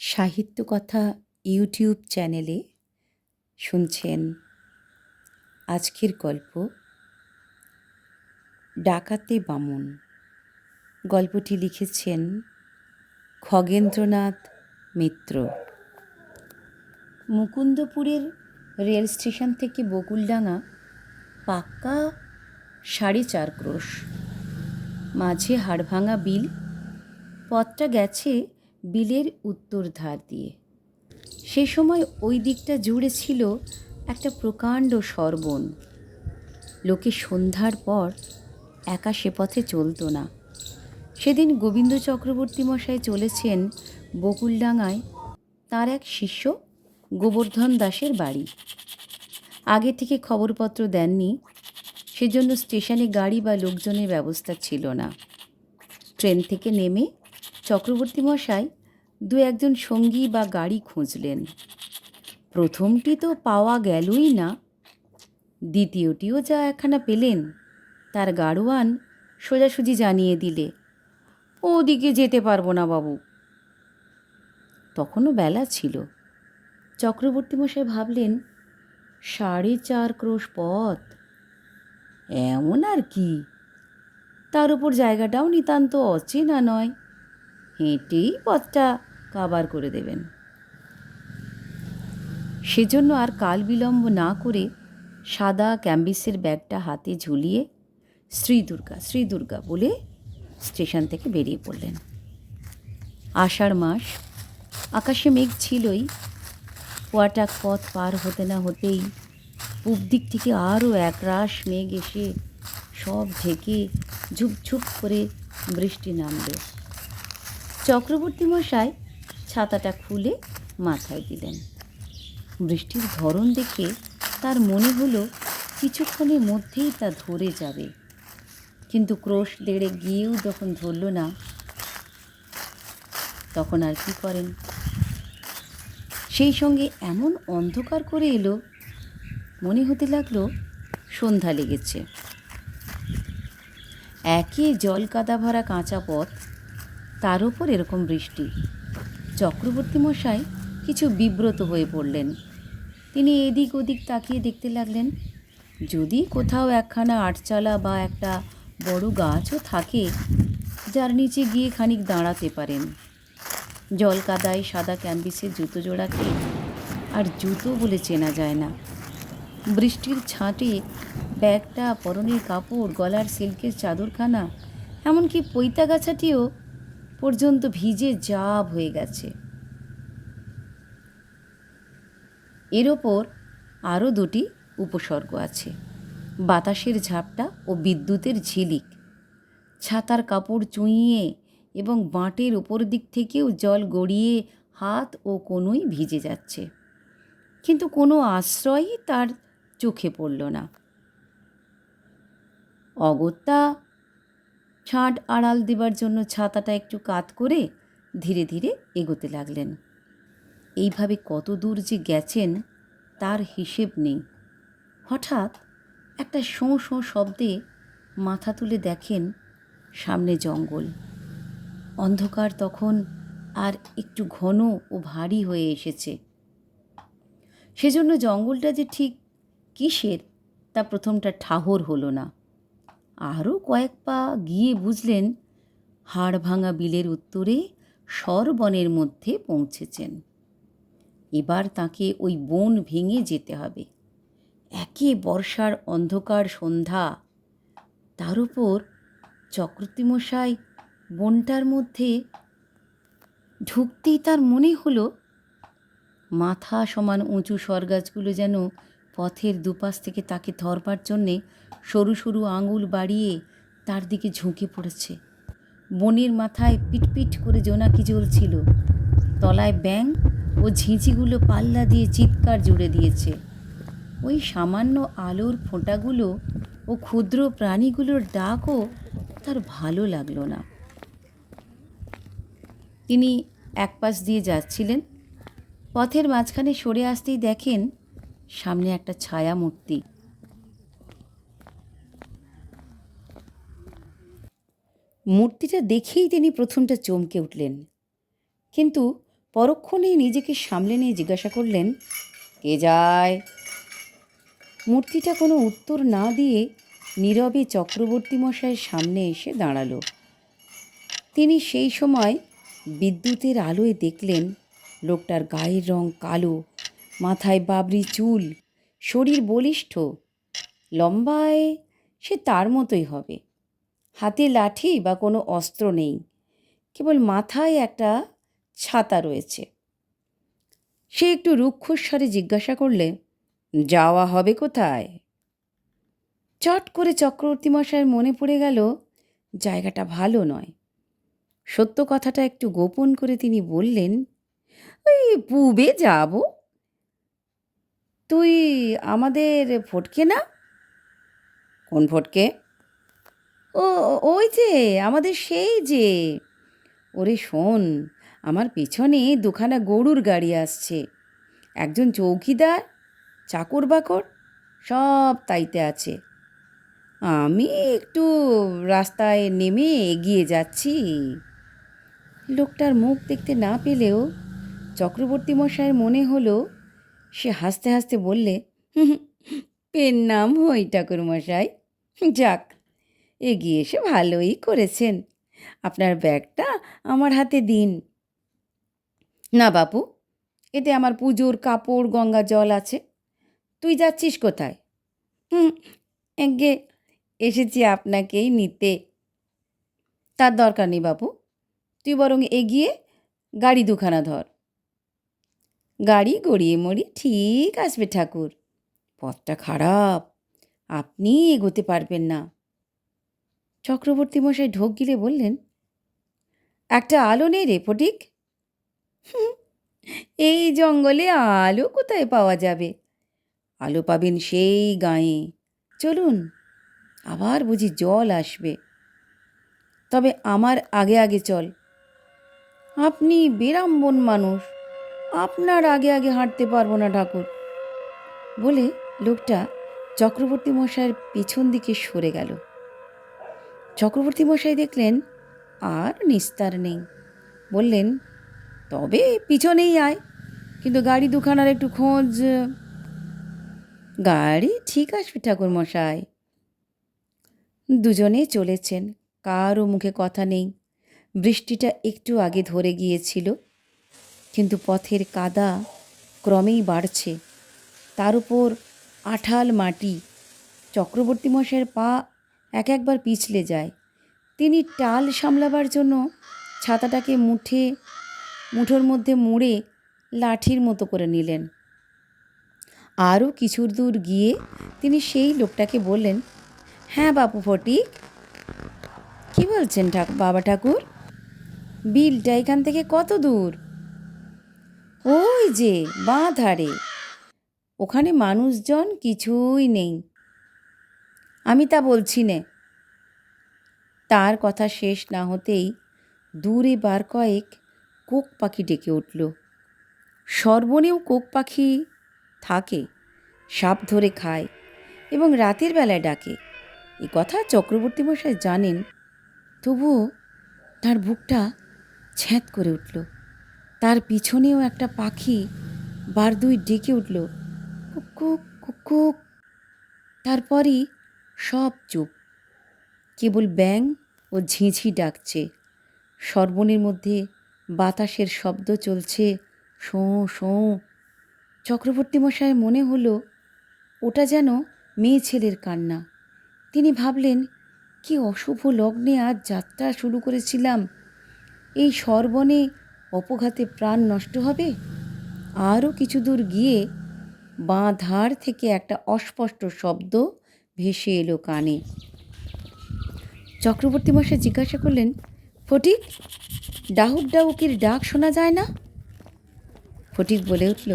সাহিত্যকথা YouTube চ্যানেলে শুনছেন আজকের গল্প ডাকাতে বামুন। গল্পটি লিখেছেন খগেন্দ্রনাথ মিত্র। মুকুন্দপুরের রেল স্টেশন থেকে বকুলডাঙ্গা পাক্কা 4.5 ক্রোশ। মাঝে হাড়ভাঙা বিল। পথটা গেছে বিলের উত্তর ধার দিয়ে। সে সময় ওই দিকটা জুড়ে ছিল একটা প্রকাণ্ড সরবন। লোকে সন্ধ্যার পর একা সে পথে চলত না। সেদিন গোবিন্দ চক্রবর্তী মশাই চলেছেন বকুলডাঙ্গায় তার এক শিষ্য গোবর্ধন দাসের বাড়ি। আগে থেকে খবরপত্র দেননি, সেজন্য স্টেশনে গাড়ি বা লোকজনের ব্যবস্থা ছিল না। ট্রেন থেকে নেমে চক্রবর্তী মশাই 2-1 সঙ্গী বা গাড়ি খুঁজলেন। প্রথমটি তো পাওয়া গেলই না, দ্বিতীয়টিও যা একখানা পেলেন তার গাড়োয়ান সোজাসুজি জানিয়ে দিলে, ওদিকে যেতে পারবো না বাবু। তখনও বেলা ছিল। চক্রবর্তী মশাই ভাবলেন, 4.5 ক্রোশ পথ, এমন আর কি। তার উপর জায়গাটাও নিতান্ত অচেনা নয়, হেঁটেই পথটা কাবার করে দেবেন। সেজন্য আর কাল বিলম্ব না করে সাদা ক্যাম্বিসের ব্যাগটা হাতে ঝুলিয়ে শ্রী দুর্গা শ্রী দুর্গা বলে স্টেশন থেকে বেরিয়ে পড়লেন। আষাঢ় মাস, আকাশে মেঘ ছিলই। পোয়াটাক পথ পার হতে না হতেই পূব দিক থেকে আরও একরাশ মেঘ এসে সব ঢেকে ঝুপঝুপ করে বৃষ্টি নামল। চক্রবর্তী মশাই ছাতাটা খুলে মাথায় দিলেন। বৃষ্টির ধরন দেখে তার মনে হলো কিছুক্ষণের মধ্যেই তা ধরে যাবে, কিন্তু ক্রোশ 1.5 গিয়েও যখন ধরল না, তখন আর কি করেন। সেই সঙ্গে এমন অন্ধকার করে এলো, মনে হতে লাগলো সন্ধ্যা লেগেছে। একে জল কাদা ভরা কাঁচা পথ, তার ওপর এরকম বৃষ্টি। চক্রবর্তী মশাই কিছু বিব্রত হয়ে পড়লেন। তিনি এদিক ওদিক তাকিয়ে দেখতে লাগলেন, যদি কোথাও একখানা আটচালা বা একটা বড় গাছও থাকে যার নিচে গিয়ে খানিক দাঁড়াতে পারেন। জল কাদায় সাদা ক্যাম্বিসের জুতো জোড়াকে আর জুতো বলে চেনা যায় না। বৃষ্টির ছাঁটে ব্যাগটা, পরনের কাপড়, গলার সিল্কের চাদরখানা, এমনকি পৈতাগাছাটিও পর্যন্ত ভিজে জাব হয়ে গেছে। এর ওপর আরও 2টি উপসর্গ আছে, বাতাসের ঝাপটা ও বিদ্যুতের ঝিলিক। ছাতার কাপড় চুঁইয়ে এবং বাঁটের ওপর দিক থেকেও জল গড়িয়ে হাত ও কোনোই ভিজে যাচ্ছে, কিন্তু কোনো আশ্রয়ই তার চোখে পড়ল না। অগত্যা ছাঁট আড়াল দেবার জন্য ছাতাটা একটু কাত করে ধীরে ধীরে এগোতে লাগলেন। এইভাবে কত দূর যে গেছেন তার হিসেব নেই। হঠাৎ একটা শোঁ শোঁ শব্দে মাথা তুলে দেখেন সামনে জঙ্গল। অন্ধকার তখন আর একটু ঘন ও ভারী হয়ে এসেছে। সেজন্য জঙ্গলটা যে ঠিক কিসের তা প্রথমটা ঠাহর হলো না। আরও কয়েক পা গিয়ে বুঝলেন হাড় ভাঙা বিলের উত্তরে সরবনের মধ্যে পৌঁছেছেন। এবার তাকে ওই বন ভেঙে যেতে হবে। একে বর্ষার অন্ধকার সন্ধ্যা, তার উপর চক্রবর্তীমশাই বনটার মধ্যে ঢুকতেই তার মনে হলো মাথা সমান উঁচু সরগাছগুলো যেন পথের দুপাশ থেকে তাকে ধরবার জন্যে সরু সরু আঙুল বাড়িয়ে তার দিকে ঝুঁকে পড়েছে। বনের মাথায় পিটপিট করে জোনাকি জ্বলছিল। তলায় ব্যাঙ ও ঝিঁঝিগুলো পাল্লা দিয়ে চিৎকার জুড়ে দিয়েছে। ওই সামান্য আলোর ফোঁটাগুলো ও ক্ষুদ্র প্রাণীগুলোর ডাকও তার ভালো লাগলো না। তিনি এক পাশ দিয়ে যাচ্ছিলেন। পথের মাঝখানে সরে আসতেই দেখেন সামনে একটা ছায়া মূর্তি। মূর্তিটা দেখেই তিনি প্রথমটা চমকে উঠলেন, কিন্তু পরক্ষণেই নিজেকে সামলে নিয়ে জিজ্ঞাসা করলেন, কে যায়? মূর্তিটা কোনো উত্তর না দিয়ে নীরবে চক্রবর্তী মশাইয়ের সামনে এসে দাঁড়ালো। তিনি সেই সময় বিদ্যুতের আলোয় দেখলেন লোকটার গায়ের রং কালো, মাথায় বাবরি চুল, শরীর বলিষ্ঠ, লম্বায় সে তার মতোই হবে। হাতে লাঠি বা কোনো অস্ত্র নেই, কেবল মাথায় একটা ছাতা রয়েছে। সে একটু রুক্ষস্বরে জিজ্ঞাসা করলে, যাওয়া হবে কোথায়? চট করে চক্রবর্তী মশাইয়ের মনে পড়ে গেল জায়গাটা ভালো নয়। সত্য কথাটা একটু গোপন করে তিনি বললেন, ওই পুবে যাব। তুই আমাদের ফটকে না? কোন ফটকে? ও, ওই যে আমাদের সেই যে। ওরে শোন, আমার পিছনে দুখানা গরুর গাড়ি আসছে। একজন চৌকিদার, চাকর বাকর সব তাইতে আছে। আমি একটু রাস্তায় নেমে এগিয়ে যাচ্ছি। লোকটার মুখ দেখতে না পেলেও চক্রবর্তী মশাইয়ের মনে হলো সে হাসতে হাসতে বললে, পেন নাম হই ঠাকুর মশাই। যাক, এগিয়ে এসে ভালোই করেছেন। আপনার ব্যাগটা আমার হাতে দিন। না বাপু, এতে আমার পুজোর কাপড় গঙ্গা জল আছে। তুই যাচ্ছিস কোথায়? এগে এসেছি আপনাকেই নিতে। তার দরকার নেই বাপু, তুই বরং এগিয়ে গাড়ি দুখানা ধর। গাড়ি গড়িয়ে মড়ি ঠিক আসবে ঠাকুর। পথটা খারাপ, আপনি এগোতে পারবেন না। চক্রবর্তী মশাই ঢোক গিলে বললেন, একটা আলো নেই রে ফটিক? এই জঙ্গলে আলো কোথায় পাওয়া যাবে? আলো পাবেন সেই গাঁয়ে। চলুন, আবার বুঝি জল আসবে। তবে আমার আগে আগে চল। আপনি বেরাম্বন মানুষ, আপনার আগে আগে হাঁটতে পারবো না ঠাকুর। বলে লোকটা চক্রবর্তী মশাইয়ের পেছন দিকে সরে গেল। চক্রবর্তী মশাই দেখলেন আর নিস্তার নেই। বললেন, তবে পিছনেই আয়, কিন্তু গাড়ি দুখানার একটু খোঁজ। গাড়ি ঠিক আসবে ঠাকুর মশাই। দুজনে চলেছেন, কারও মুখে কথা নেই। বৃষ্টিটা একটু আগে ধরে গিয়েছিল, কিন্তু পথের কাদা ক্রমেই বাড়ছে। তার উপর আঠাল মাটি। চক্রবর্তী মশাইয়ের পা একবার পিছলে যায়। তিনি টাল সামলাবার জন্য ছাতাটাকে মুঠোর মধ্যে মুড়ে লাঠির মতো করে নিলেন। আরও কিছু দূর গিয়ে তিনি সেই লোকটাকে বললেন, হ্যাঁ বাপু ফটিক, কী বলছেন বাবা ঠাকুর? বিলটা এখান থেকে কত দূর? ওই যে বাঁ ধারে। ওখানে মানুষজন কিছুই নেই। আমি তা বলছি নে। তার কথা শেষ না হতেই দূরে বার কয়েক কোক পাখি ডেকে উঠল। সর্বনেও কোক পাখি থাকে, সাপ ধরে খায় এবং রাতের বেলায় ডাকে। এ কথা চক্রবর্তী মশাই জানেন, তবুও তার বুকটা ছ্যাঁত করে উঠল। তার পিছনেও একটা পাখি বার দুই ডেকে উঠল, কুকুক কুকুক। তারপরই সব চুপ, কেবল ব্যাঙ ও ঝিঁঝি ডাকছে। সর্বনের মধ্যে বাতাসের শব্দ চলছে, শোঁ শোঁ। চক্রবর্তী মশাই মনে হলো ওটা যেন মেয়ে ছেলের কান্না। তিনি ভাবলেন, কি অশুভ লগ্নে আজ যাত্রা শুরু করেছিলাম। এই সর্বনে অপঘাতে প্রাণ নষ্ট হবে। আরও কিছু দূর গিয়ে বাঁ ধার থেকে একটা অস্পষ্ট শব্দ ভেসে এলো কানে। চক্রবর্তী মশাই জিজ্ঞাসা করলেন, ফটিক, ডাহুক ডাহুকের ডাক শোনা যায় না? ফটিক বলে উঠল,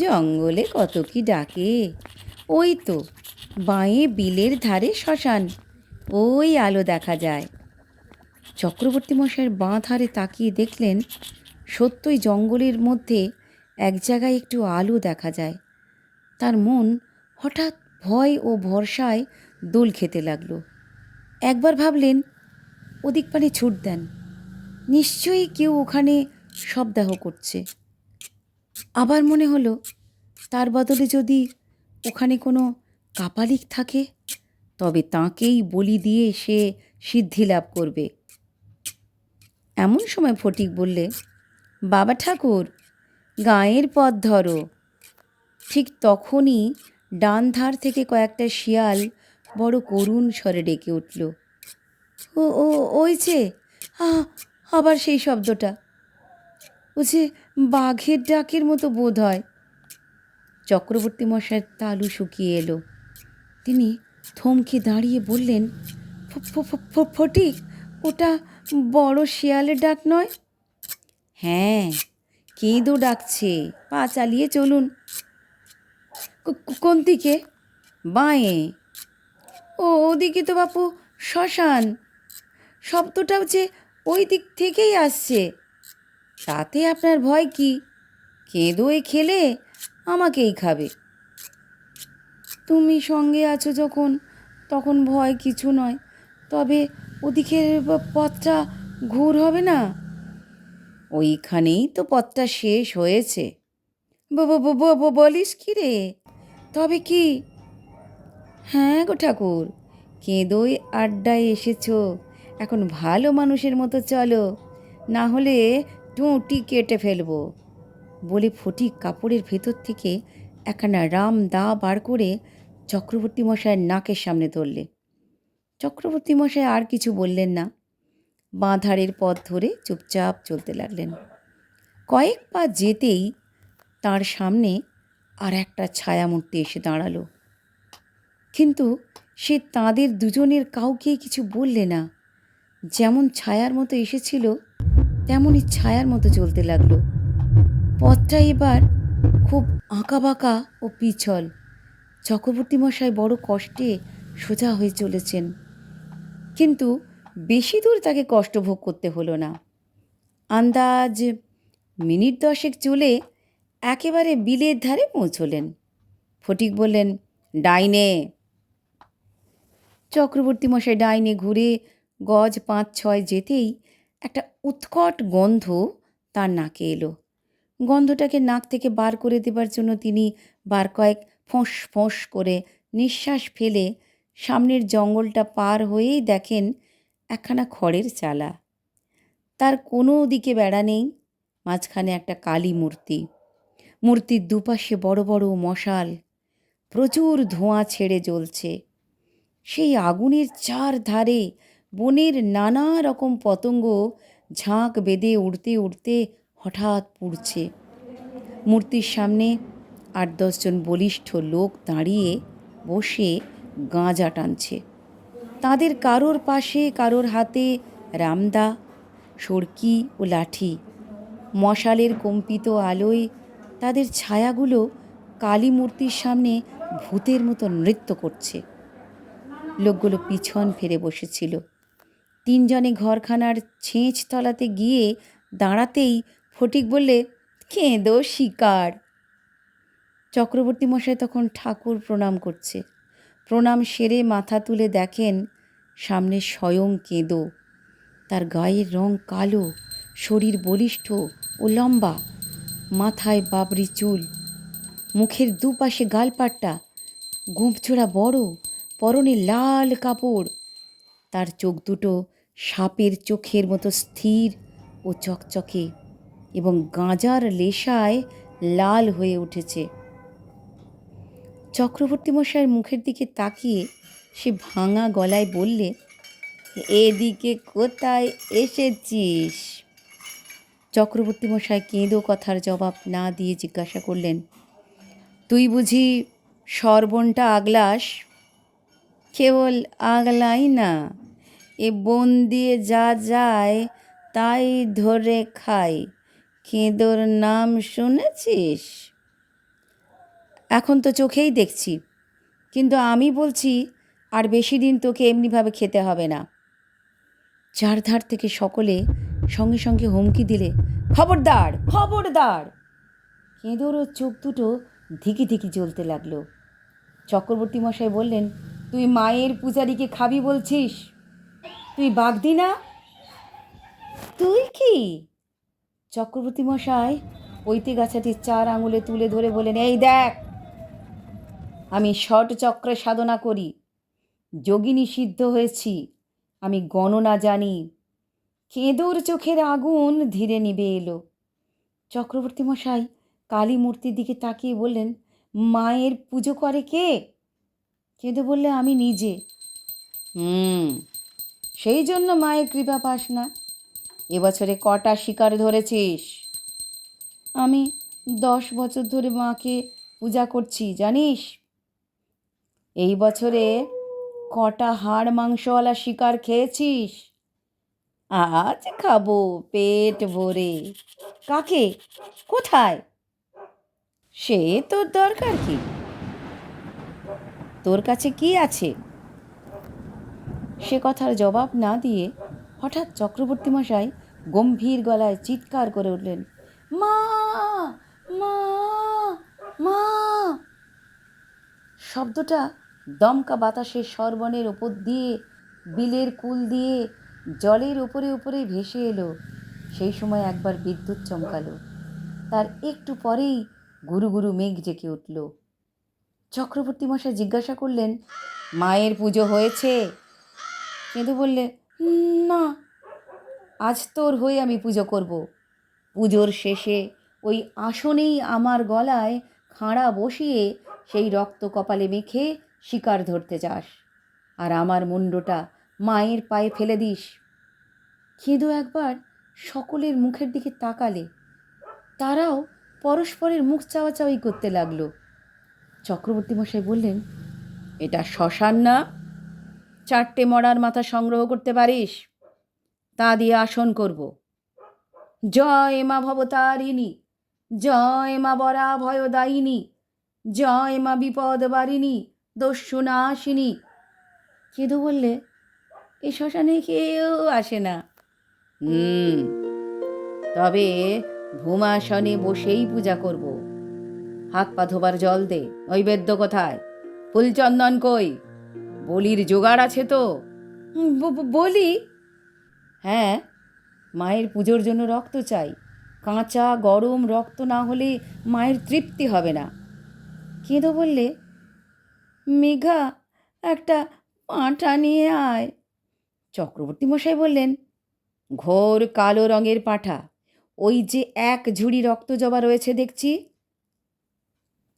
জঙ্গলে কত কি ডাকে। ওই তো বাঁয়ে বিলের ধারে শ্মশান, ওই আলো দেখা যায়। চক্রবর্তী মশাইয়ের বাঁ ধারে তাকিয়ে দেখলেন সত্যই জঙ্গলের মধ্যে এক জায়গায় একটু আলো দেখা যায়। তার মন হঠাৎ ভয় ও ভরসায় দোল খেতে লাগলো। একবার ভাবলেন ওদিক পানে ছুট দেন, নিশ্চয়ই কেউ ওখানে শবদাহ করছে। আবার মনে হলো তার বদলে যদি ওখানে কোনো কাপালিক থাকে তবে তাঁকেই বলি দিয়ে সে সিদ্ধি লাভ করবে। এমন সময় ফটিক বললে, বাবা ঠাকুর, গাঁয়ের পথ ধরো। ঠিক তখনই ডান ধার থেকে কয়েকটা শিয়াল বড় করুণ স্বরে ডেকে উঠল, ও ও ওই যে আবার সেই শব্দটা, ও যে বাঘের ডাকের মতো বোধ হয়। চক্রবর্তী মশাইয়ের তালু শুকিয়ে এলো। তিনি থমকে দাঁড়িয়ে বললেন, ফটিক, ওটা বড় শিয়ালের ডাক নয়? হ্যাঁ, কেঁদো ডাকছে, পা চালিয়ে চলুন। কোন দিকে? বাঁয়ে। ওদিকে তো বাপু শ্মশান, শব্দটাও যে ওই দিক থেকেই আসছে। তাতে আপনার ভয় কি? কেঁদোয় খেলে আমাকেই খাবে। তুমি সঙ্গে আছো যখন, তখন ভয় কিছু নয়। তবে ওদিকের পথটা ঘুর হবে না? ওইখানেই তো পথটা শেষ হয়েছে। বলিস কি রে? তবে কি? হ্যাঁ গো ঠাকুর, কেঁদোয় আড্ডায় এসেছ, এখন ভালো মানুষের মতো চলো, না হলে টুঁটি কেটে ফেলবো। বলে ফটিক কাপড়ের ভেতর থেকে একখানা রাম দা বার করে চক্রবর্তী মশাইয়ের নাকের সামনে ধরলে। চক্রবর্তী মশাই আর কিছু বললেন না, বাঁধারের পথ ধরে চুপচাপ চলতে লাগলেন। কয়েক পা যেতেই তার সামনে আর একটা ছায়ামূর্তি এসে দাঁড়ালো, কিন্তু সে তাদের দুজনের কাউকে কিছু বললে না। যেমন ছায়ার মতো এসেছিল তেমনই ছায়ার মতো চলতে লাগলো। পথটা এবার খুব আঁকাবাঁকা ও পিছল। চক্রবর্তী মশাই বড় কষ্টে সোজা হয়ে চলেছেন, কিন্তু বেশি দূর তাকে কষ্ট ভোগ করতে হলো না। আন্দাজ মিনিট 10 চলে একেবারে বিলের ধারে পৌঁছলেন। ফটিক বললেন, ডাইনে। চক্রবর্তী মশাই ডাইনে ঘুরে গজ 5-6 যেতেই একটা উৎকট গন্ধ তার নাকে এলো। গন্ধটাকে নাক থেকে বার করে দেবার জন্য তিনি বার কয়েক ফোঁস ফোঁস করে নিঃশ্বাস ফেলে সামনের জঙ্গলটা পার হয়েই দেখেন একখানা খড়ের চালা। তার কোনো দিকে বেড়া নেই, মাঝখানে একটা কালী মূর্তি। মূর্তির দুপাশে বড় বড় মশাল, প্রচুর ধোঁয়া ছেড়ে জ্বলছে। সেই আগুনের চারধারে বনের নানা রকম পতঙ্গ ঝাঁক বেঁধে উড়তে উড়তে হঠাৎ পুড়ছে। মূর্তির সামনে 8-10 জন বলিষ্ঠ লোক দাঁড়িয়ে বসে গাঁজা টানছে। তাদের কারোর পাশে কারোর হাতে রামদা, সরকি ও লাঠি। মশালের কম্পিত আলোয় তাদের ছায়াগুলো কালী মূর্তির সামনে ভূতের মতো নৃত্য করছে। লোকগুলো পিছন ফিরে বসেছিল। 3 জনে ঘরখানার ছেঁচ তলাতে গিয়ে দাঁড়াতেই ফটিক বললে, কেঁদো শিকার। চক্রবর্তী মশাই তখন ঠাকুর প্রণাম করছে। প্রণাম সেরে মাথা তুলে দেখেন সামনে স্বয়ং কেঁদো। তার গায়ের রং কালো, শরীর বলিষ্ঠ ও লম্বা, মাথায় বাবরি চুল, মুখের দুপাশে গালপাট্টা, গোঁফজোড়া বড়, পরনে লাল কাপড়। তার চোখ দুটো সাপের চোখের মতো স্থির ও চকচকে এবং গাঁজার লেশায় লাল হয়ে উঠেছে। চক্রবর্তী মশাইয়ের মুখের দিকে তাকিয়ে সে ভাঙা গলায় বললে, এদিকে কোথায় এসেছিস? চক্রবর্তী মশাই কেঁদো কথার জবাব না দিয়ে জিজ্ঞাসা করলেন, তুই বুঝি সর্বণটা আগলাস? কেবল আগলাই না, এ বন দিয়ে যা যায় তাই ধরে খাই। কেঁদোর নাম শুনেছিস? এখন তো চোখেই দেখছি, কিন্তু আমি বলছি আর বেশি দিন তোকে এমনিভাবে খেতে হবে না। চারধার থেকে সকলে সঙ্গে সঙ্গে হুমকি দিলে, খবরদার, খবরদার। কেঁদোরও চোখ দুটো ধিকি ধিকি জ্বলতে লাগলো। চক্রবর্তী মশাই বললেন, তুই মায়ের পূজারীকে খাবি বলছিস? তুই বাগদি না? তুই কি? চক্রবর্তী মশাই পৈতে গাছাটি 4 আঙুলে তুলে ধরে বলেন, এই দেখ, আমি ষট চক্রে সাধনা করি, যোগিনী সিদ্ধ হয়েছি, আমি গণনা জানি। কেঁদোর চোখের আগুন ধীরে নিভে এলো। চক্রবর্তী মশাই কালী মূর্তির দিকে তাকিয়ে বললেন, মায়ের পুজো করে কে? কেঁদো বললে, আমি নিজে। সেই জন্য মায়ের কৃপা পাস না। এবছরে কটা শিকার ধরেছিস? আমি 10 বছর ধরে মাকে পূজা করছি, জানিস? এই বছরে কটা হাড় মাংসওয়ালা শিকার খেয়েছিস? আজ খাবো পেট ভরে। কাকে? কোথায়? সে তোর দরকার কি? তোর কাছে কি আছে? সে কথার জবাব না দিয়ে হঠাৎ চক্রবর্তী মশাই গম্ভীর গলায় চিৎকার করে উঠলেন, মা, মা, মা। শব্দটা দমকা বাতাসের সরবনের ওপর দিয়ে, বিলের কুল দিয়ে জলের উপরে উপরে ভেসে এলো। সেই সময় একবার বিদ্যুৎ চমকালো। তার একটু পরেই গুরু গুরু মেঘ জেগে উঠল। চক্রবর্তী মশাই জিজ্ঞাসা করলেন, মায়ের পুজো হয়েছে? কেঁদু বললে, না, আজ তোর হয়ে আমি পুজো করব। পুজোর শেষে ওই আসনেই আমার গলায় খাঁড়া বসিয়ে সেই রক্ত কপালে মেখে শিকার ধরতে যাস, আর আমার মুন্ডটা মায়ের পায়ে ফেলে দিস। কেঁদু একবার সকলের মুখের দিকে তাকালে। তারাও পরস্পরের মুখ চাওয়াচাওয়ি করতে লাগলো। চক্রবর্তী মশাই বললেন, এটা শ্মশান না, 4টে মরার মাথা সংগ্রহ করতে পারিস? তা দিয়ে আসন করব। জয় মা ভবতারিণী, জয় মা বরা ভয়দায়িনী, জয় মা বিপদ বারিণী, দস্যু নাশিনী। কেঁদু বললে, এ শ্মশানে কেউ আসে না। তবে ভূমাসনে বসেই পূজা করব। হাত পা ধোবার জল দে। নৈবেদ্য কোথায়? ফুলচন্দন কই? বলির জোগাড় আছে তো? বলি? হ্যাঁ, মায়ের পুজোর জন্য রক্ত চাই। কাঁচা গরম রক্ত না হলে মায়ের তৃপ্তি হবে না। কেঁদো বললে, মেঘা, একটা পাঁঠা নিয়ে আয়। চক্রবর্তী মশাই বললেন, ঘোর কালো রঙের পাঁঠা, ওই যে এক ঝুড়ি রক্ত জবা রয়েছে দেখছি।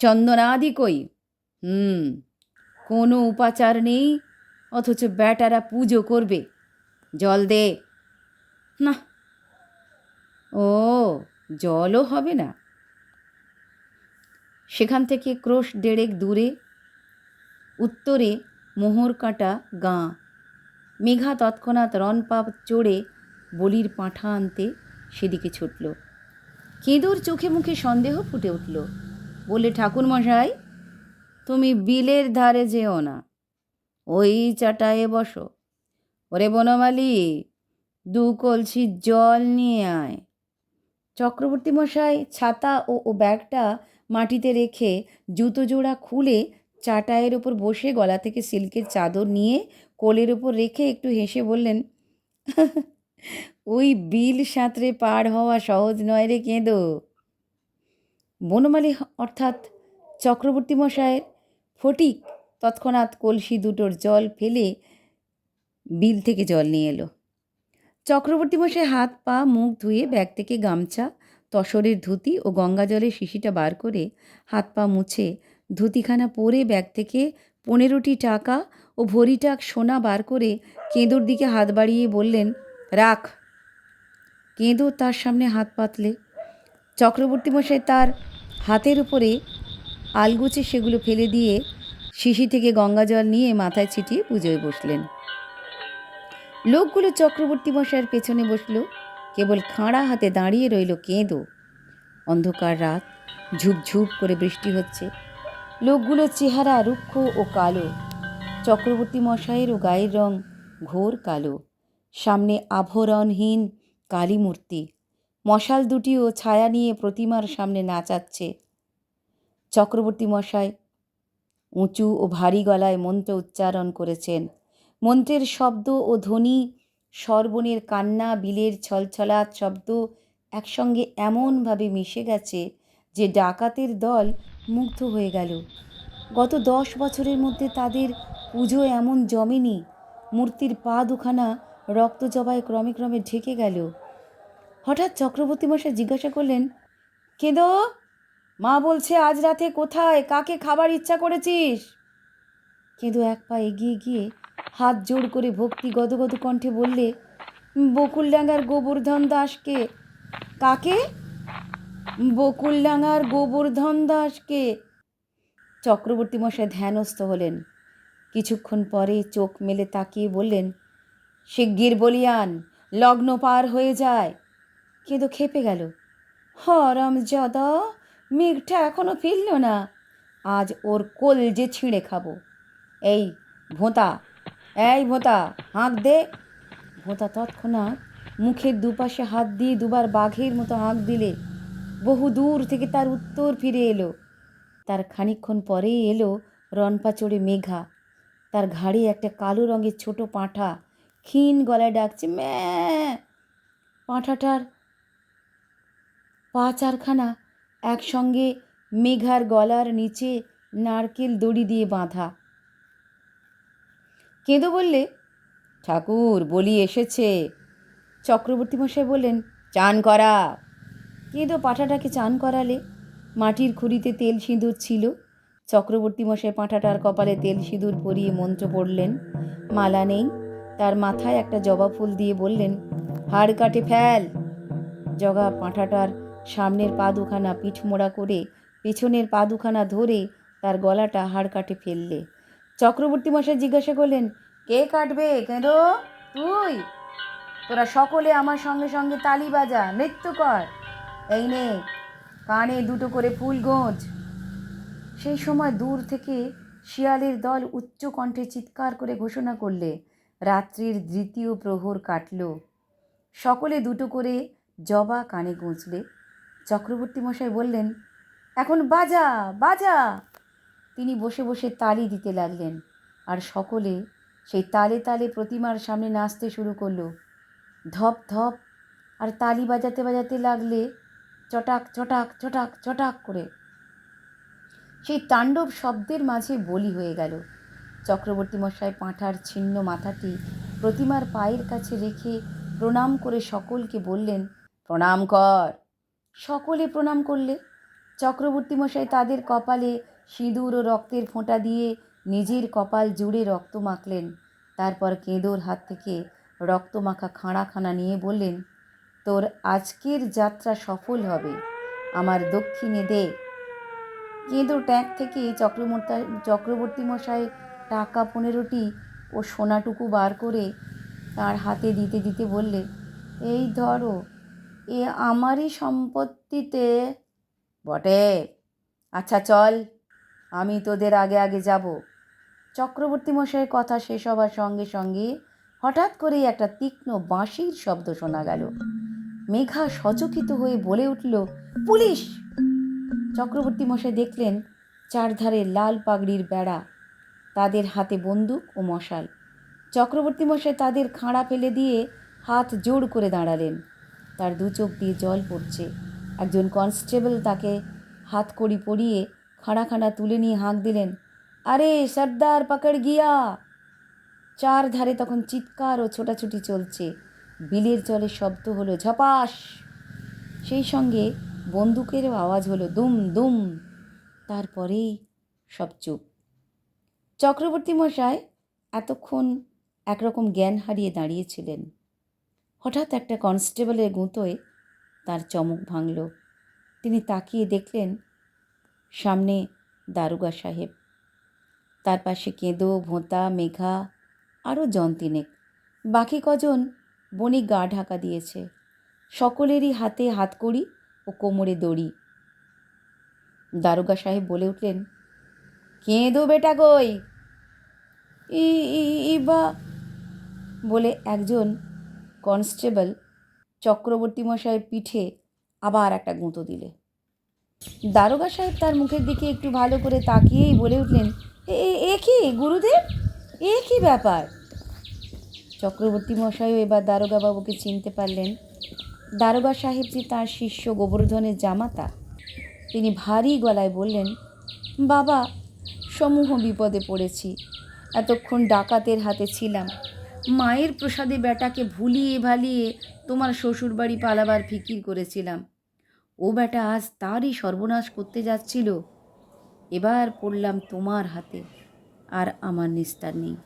চন্দনাদি কই? কোনো উপাচার নেই, অথচ ব্যাটারা পুজো করবে। জল দে। না। ও, জলও হবে না। সেখান থেকে ক্রোশ 1.5 দূরে উত্তরে মোহরকাঁটা গাঁ। মেঘা তৎক্ষণাৎ রনপা চড়ে বলির পাঁঠা আনতে সেদিকে ছুটল। কেঁদুর চোখে মুখে সন্দেহ ফুটে উঠল। বলে, ঠাকুরমশাই, তুমি বিলের ধারে যেও না, ওই চাটায়ে বসো। ওরে বনমালী, 2 কলসি জল নিয়ে আয়। চক্রবর্তী মশাই ছাতা ও ব্যাগটা মাটিতে রেখে জুতো জোড়া খুলে চাটায়ের ওপর বসে গলা থেকে সিল্কের চাদর নিয়ে কোলের ওপর রেখে একটু হেসে বললেন, ওই বিল সাঁতরে পার হওয়া সহজ নয় রে কেঁদো। বনমালী অর্থাৎ চক্রবর্তী মশাইয়ের ফটিক তৎক্ষণাৎ কলসি দুটোর জল ফেলে বিল থেকে জল নিয়ে এলো। চক্রবর্তী মশাই হাত পা মুখ ধুয়ে ব্যাগ থেকে গামছা, তসরের ধুতি ও গঙ্গা জলের শিশিটা বার করে হাত পা মুছে ধুতিখানা পরে ব্যাগ থেকে 15টি টাকা ও ভরিটাক সোনা বার করে কেঁদোর দিকে হাত বাড়িয়ে বললেন, রাখ। কেঁদো তার সামনে হাত পাতলে। চক্রবর্তী মশাই তার হাতের উপরে আলগোছে সেগুলো ফেলে দিয়ে শিশি থেকে গঙ্গা জল নিয়ে মাথায় ছিটিয়ে পুজোয় বসলেন। লোকগুলো চক্রবর্তী মশাইয়ের পেছনে বসল। কেবল খাঁড়া হাতে দাঁড়িয়ে রইল কেঁদো। অন্ধকার রাত, ঝুপঝুপ করে বৃষ্টি হচ্ছে। লোকগুলোর চেহারা রুক্ষ ও কালো। চক্রবর্তী মশাইয়েরও গায়ের রং ঘোর কালো। সামনে আভরণহীন কালী মূর্তি। মশাল দুটিও ছায়া নিয়ে প্রতিমার সামনে নাচাচ্ছে। চক্রবর্তী মশাই উঁচু ও ভারী গলায় মন্ত্র উচ্চারণ করেছেন। মন্ত্রের শব্দ ও ধ্বনি, সর্বণের কান্না, বিলের ছলছলাৎ শব্দ একসঙ্গে এমনভাবে মিশে গেছে যে ডাকাতের দল মুগ্ধ হয়ে গেল। গত 10 বছরের মধ্যে তাদের পুজো এমন জমেনি। মূর্তির পা দুখানা রক্ত জবায় ক্রমে ক্রমে ঢেকে গেল। হঠাৎ চক্রবর্তী মশাই জিজ্ঞাসা করলেন, কেঁদো, মা বলছে আজ রাতে কোথায় কাকে খাবার ইচ্ছা করেছিস? কেঁদো এক পা এগিয়ে গিয়ে হাত জোড় করে ভক্তি গদগদ কণ্ঠে বললে, বকুলডাঙ্গার গোবর্ধন দাসকে। কাকে? বকুলডাঙ্গার গোবর্ধন দাসকে। চক্রবর্তী মশাই ধ্যানস্থ হলেন। কিছুক্ষণ পরে চোখ মেলে তাকিয়ে বললেন, শিগগির বলিয়ান, লগ্ন পার হয়ে যায়। কেঁদো খেপে গেল। হারামজাদা, মেঘটা এখনো ফিরল না। আজ ওর কলজে ছিঁড়ে খাবো। এই ভোঁতা, এই ভোঁতা, হাঁক দে। ভোঁতা তৎক্ষণাৎ মুখের দুপাশে হাত দিয়ে দুবার বাঘের মতো হাঁক দিলে বহু দূর থেকে তার উত্তর ফিরে এলো। তার খানিকক্ষণ পরেই এলো রনপা চড়ে মেঘা। তার ঘাড়ে একটা কালো রঙের ছোট পাঁঠা ক্ষীণ গলায় ডাকছে, ম্যাঁ। পাঁঠাটার পা চারখানা একসঙ্গে মেঘার গলার নিচে নারকেল দড়ি দিয়ে বাঁধা। কেঁদো বললে, ঠাকুর, বলি এসেছে। চক্রবর্তী মশাই বললেন, চান করা। কেঁদো পাঁঠাটাকে চান করালে। মাটির খুঁড়িতে তেল সিঁদুর ছিল। চক্রবর্তী মশাই পাঁঠাটার কপালে তেল সিঁদুর পরিয়ে মন্ত্র পড়লেন। মালা নেই, তার মাথায় একটা জবা ফুল দিয়ে বললেন, হাড় কাটে ফেল। জগা পাঁঠাটার সামনের পা দুখানা পিঠমোড়া করে পেছনের পা দুখানা ধরে তার গলাটা হাড় কাটে ফেললে। চক্রবর্তী মশাই জিজ্ঞাসা করলেন, কে কাটবে কেঁদো? তুই? তোরা সকলে আমার সঙ্গে সঙ্গে তালি বাজা, নৃত্য কর। এই নে, কানে দুটো করে ফুল গোঁজ। সেই সময় দূর থেকে শিয়ালের দল উচ্চ কণ্ঠে চিৎকার করে ঘোষণা করলে, রাত্রির দ্বিতীয় প্রহর কাটল। সকলে দুটো করে জবা কানে গুঁজলে। চক্রবর্তী মশাই বললেন, এখন বাজা বাজা। তিনি বসে বসে তালি দিতে লাগলেন, আর সকলে সেই তালে তালে প্রতিমার সামনে নাচতে শুরু করলো। ধপ ধপ আর তালি বাজাতে বাজাতে লাগলে চটাক চটাক চটাক চটাক করে। সেই তাণ্ডব শব্দের মাঝে বলি হয়ে গেল। চক্রবর্তী মশাই পাঁঠার ছিন্ন মাথাটি প্রতিমার পায়ের কাছে রেখে প্রণাম করে সকলকে বললেন, প্রণাম কর। সকলে প্রণাম করলে। চক্রবর্তী মশাই তাদের কপালে সিঁদুর ও রক্তের ফোঁটা দিয়ে নিজের কপাল জুড়ে রক্ত মাখলেন। তারপর কেঁদোর হাত থেকে রক্ত মাখা খাঁড়াখানা নিয়ে বললেন, তোর আজকের যাত্রা সফল হবে, আমার দক্ষিণে দে। কেঁদো ট্যাঙ্ক থেকে চক্রবর্তী মশাই টাকা 15টি ও সোনাটুকু বার করে তার হাতে দিতে দিতে বললে, এই ধরো, এ আমারই সম্পত্তিতে। বটে, আচ্ছা চল, আমি তোদের আগে আগে যাব। চক্রবর্তী মশাইয়ের কথা শেষ হবার সঙ্গে সঙ্গে হঠাৎ করেই একটা তীক্ষ্ণ বাঁশির শব্দ শোনা গেল। মেঘা সচকিত হয়ে বলে উঠল, পুলিশ! চক্রবর্তী মশাই দেখলেন চারধারে লাল পাগড়ির বেড়া, তাদের হাতে বন্দুক ও মশাল। চক্রবর্তী মশাই তাদের খাঁড়া ফেলে দিয়ে হাত জোড় করে দাঁড়ালেন। তার দু চোখ দিয়ে জল পড়ছে। একজন কনস্টেবল তাকে হাতকড়ি পরিয়ে খাঁড়া তুলে নিয়ে হাঁক দিলেন, আরে সর্দার পাকড় গিয়া। চারধারে তখন চিৎকার ও ছোটাছুটি চলছে। বিলের জলে শব্দ হলো ঝপাস। সেই সঙ্গে বন্দুকেরও আওয়াজ হলো দুম দুম। তারপরেই সব চুপ। চক্রবর্তী মশাই এতক্ষণ একরকম জ্ঞান হারিয়ে দাঁড়িয়েছিলেন। হঠাৎ একটা কনস্টেবলের গুঁতোয় তার চমক ভাঙল। তিনি তাকিয়ে দেখলেন সামনে দারোগা সাহেব, তার পাশে কেঁদো, ভোঁতা, মেঘা, আরও জন তিনেক। বাকি কজন বণিক গা ঢাকা দিয়েছে। সকলেরই হাতে হাতকড়ি ও কোমরে দড়ি। দারোগা সাহেব বলে উঠলেন, কেঁদো বেটা কই? ইবা বলে একজন কনস্টেবল চক্রবর্তী মশাইয়ের পিঠে আবার একটা গুঁতো দিলে। দারোগা সাহেব তার মুখের দিকে একটু ভালো করে তাকিয়েই বলে উঠলেন, এ কি গুরুদেব, এ কি ব্যাপার? চক্রবর্তী মশাইও এবার দারোগা বাবুকে চিনতে পারলেন। দারোগা সাহেব যে তার শিষ্য গোবর্ধনের জামাতা, তিনি ভারী গলায় বললেন, বাবা, সমূহ বিপদে পড়েছি। এতক্ষণ ডাকাতের হাতে ছিলাম, মায়ের প্রসাদে বেটাকে ভুলিয়ে ভালিয়ে তোমার শ্বশুরবাড়ি পালাবার ফিকির করেছিলাম। ও বেটা আজ তারই সর্বনাশ করতে যাচ্ছিল। এবার পড়লাম তোমার হাতে, আর আমার নিস্তার নেই।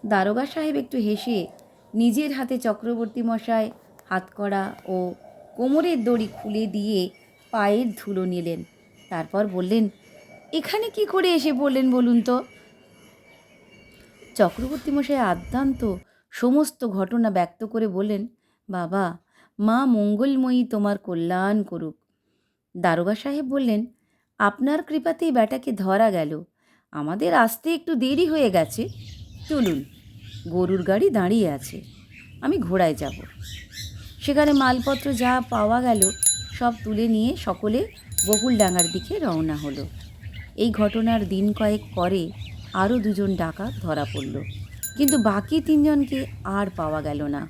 দারোগা সাহেব একটু হেসে নিজের হাতে চক্রবর্তী মশাই হাতকড়া ও কোমরের দড়ি খুলে দিয়ে পায়ের ধুলো নিলেন। তারপর বললেন, এখানে কি করে এসে পড়লেন বলুন তো? চক্রবর্তী মশাই আদ্যান্ত সমস্ত ঘটনা ব্যক্ত করে বললেন, বাবা, মা মঙ্গলময়ী তোমার কল্যাণ করুক। দারোগা সাহেব বললেন, আপনার কৃপাতেই ব্যাটাকে ধরা গেল। আমাদের আসতে একটু দেরি হয়ে গেছে। চলুন, গরুর গাড়ি দাঁড়িয়ে আছে, আমি ঘোড়ায় যাব। সেখানে মালপত্র যা পাওয়া গেল সব তুলে নিয়ে সকলে বকুলডাঙ্গার দিকে রওনা হলো। এই ঘটনার দিন কয়েক পরে আরও দুজন ডাকাত ধরা পড়ল, কিন্তু বাকি তিনজনকে আর পাওয়া গেল না।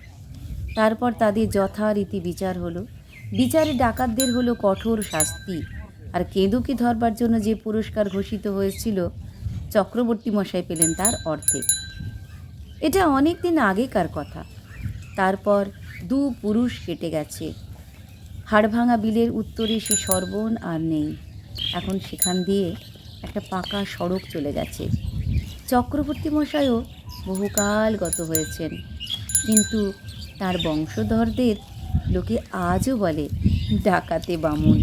তারপর তাদের যথারীতি বিচার হলো। বিচারে ডাকাতদের হলো কঠোর শাস্তি, আর কেঁদুকে ধরবার জন্য যে পুরস্কার ঘোষিত হয়েছিল চক্রবর্তী মশাই পেলেন তার অর্ধেক। এটা অনেক দিন আগেকার কথা। তারপর দু পুরুষ কেটে গেছে। হাড়ভাঙা বিলের উত্তরে সে সর্বণ আর নেই। এখন সেখান দিয়ে একটা পাকা সড়ক চলে গেছে। চক্রবর্তী মশাইও বহুকাল গত হয়েছেন, কিন্তু তার বংশধরদের লোকে আজও বলে ডাকাতে বামুন।